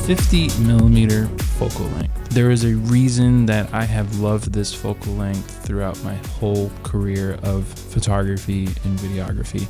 50mm focal length. There is a reason that I have loved this focal length throughout my whole career of photography and videography.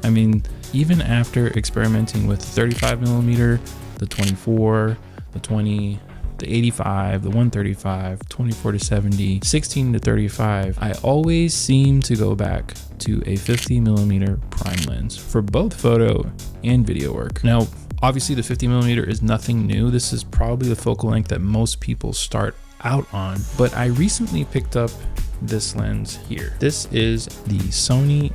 I mean, even after experimenting with 35mm, the 24, the 20, the 85, the 135, 24-70, 16-35, I always seem to go back to a 50mm prime lens for both photo and video work. Now, obviously the 50mm is nothing new. This is probably the focal length that most people start out on, but I recently picked up this lens here. This is the Sony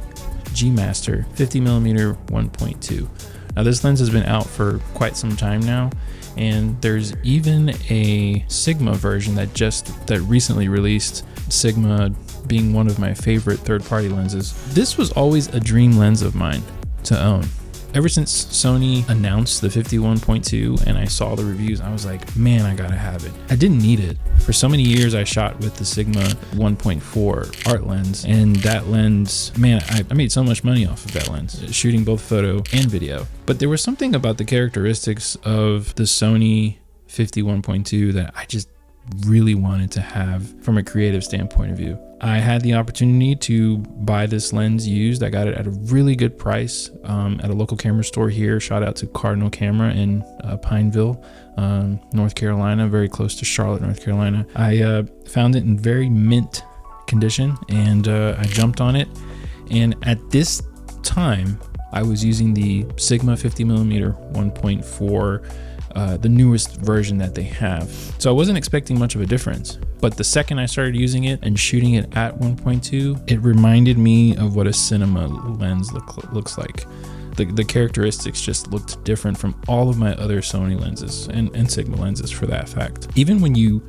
G Master 50mm 1.2. Now this lens has been out for quite some time now, and there's even a Sigma version that recently released, Sigma being one of my favorite third-party lenses. This was always a dream lens of mine to own. Ever since Sony announced the 51.2 and I saw the reviews, I was like, man, I gotta have it. I didn't need it. For so many years, I shot with the Sigma 1.4 art lens, and that lens, man, I made so much money off of that lens, shooting both photo and video. But there was something about the characteristics of the Sony 51.2 that I just really wanted to have from a creative standpoint of view. I had the opportunity to buy this lens used. I got it at a really good price at a local camera store here. Shout out to Cardinal Camera in Pineville, North Carolina, very close to Charlotte, North Carolina. I found it in very mint condition, and I jumped on it. And at this time, I was using the Sigma 50mm 1.4, the newest version that they have. So I wasn't expecting much of a difference, but the second I started using it and shooting it at 1.2, it reminded me of what a cinema lens looks like. The characteristics just looked different from all of my other Sony lenses and Sigma lenses for that fact. Even when you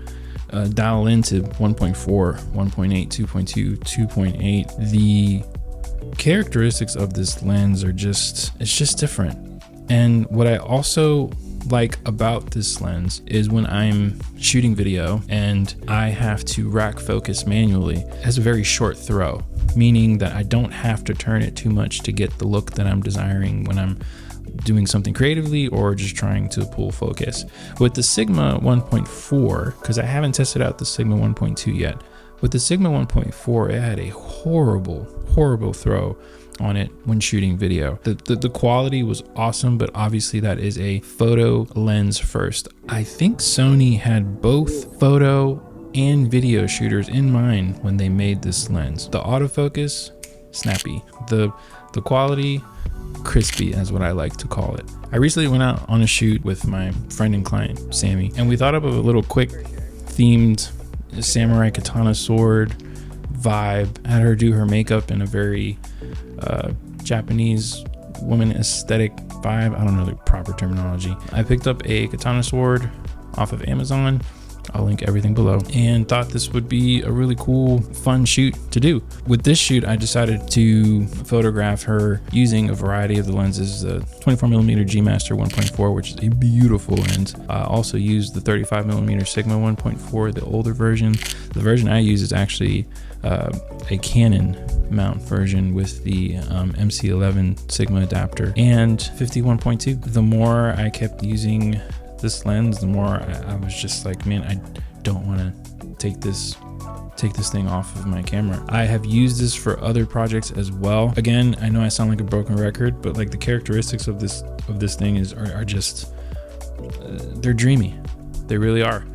dial into 1.4, 1.8, 2.2, 2.8, the characteristics of this lens are it's just different. And what I also like about this lens is when I'm shooting video and I have to rack focus manually, it has a very short throw, meaning that I don't have to turn it too much to get the look that I'm desiring when I'm doing something creatively or just trying to pull focus. With the Sigma 1.4, because I haven't tested out the Sigma 1.2 yet, with the Sigma 1.4, it had a horrible throw on it when shooting video. The quality was awesome, but obviously that is a photo lens first. I think Sony had both photo and video shooters in mind when they made this lens. The autofocus, snappy. The quality, crispy, is what I like to call it. I recently went out on a shoot with my friend and client, Sammy, and we thought up of a little quick themed samurai katana sword vibe. I had her do her makeup in a very Japanese woman aesthetic vibe. I don't know the proper terminology. I picked up a katana sword off of Amazon. I'll link everything below, and thought this would be a really cool, fun shoot to do. With this shoot, I decided to photograph her using a variety of the lenses, the 24mm G Master 1.4, which is a beautiful lens. I also used the 35mm Sigma 1.4, the older version. The version I use is actually a Canon mount version with the MC11 Sigma adapter and 51.2. The more I kept using this lens, the more I was just like, man, I don't want to take this thing off of my camera. I have used this for other projects as well. Again, I know I sound like a broken record, but like the characteristics of this thing are just they're dreamy. They really are.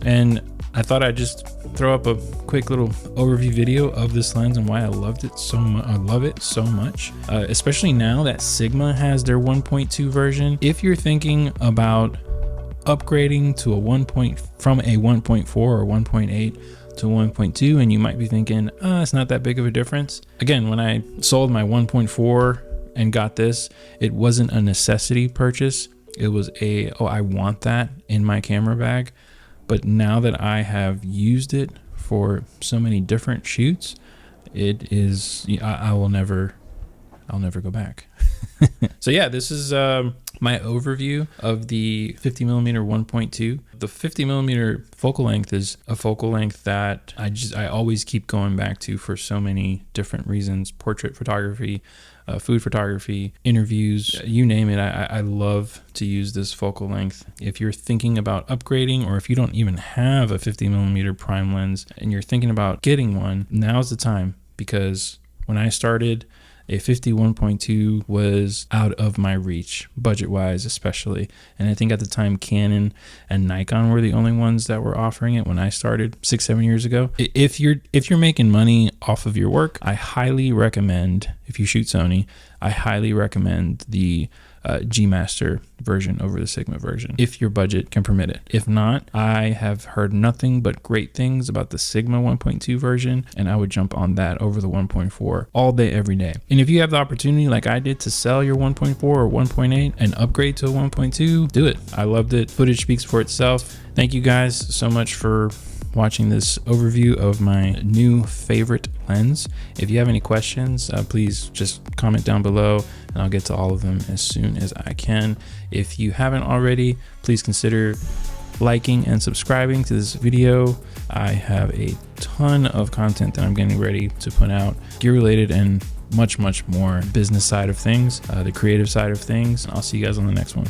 And I thought I'd just throw up a quick little overview video of this lens and why I loved it so much. I love it so much, especially now that Sigma has their 1.2 version. If you're thinking about upgrading to from a 1.4 or 1.8 to 1.2, and you might be thinking, it's not that big of a difference. Again, when I sold my 1.4 and got this, it wasn't a necessity purchase. It was I want that in my camera bag. But now that I have used it for so many different shoots, it is, I'll never go back. So yeah, this is my overview of the 50mm 1.2. The 50mm focal length is a focal length that I always keep going back to for so many different reasons. Portrait photography, food photography, interviews, you name it. I love to use this focal length. If you're thinking about upgrading, or if you don't even have a 50mm prime lens and you're thinking about getting one, now's the time, because when I started, a 51.2 was out of my reach, budget-wise especially. And I think at the time Canon and Nikon were the only ones that were offering it when I started 6-7 years ago. If you're making money off of your work, I highly recommend, if you shoot Sony, I highly recommend the G Master version over the Sigma version, if your budget can permit it. If not, I have heard nothing but great things about the Sigma 1.2 version, and I would jump on that over the 1.4 all day, every day. And if you have the opportunity, like I did, to sell your 1.4 or 1.8 and upgrade to a 1.2, do it. I loved it. Footage speaks for itself. Thank you guys so much for watching this overview of my new favorite lens. If you have any questions, please just comment down below and I'll get to all of them as soon as I can. If you haven't already, please consider liking and subscribing to this video. I have a ton of content that I'm getting ready to put out, gear related and much more, business side of things, the creative side of things. I'll see you guys on the next one.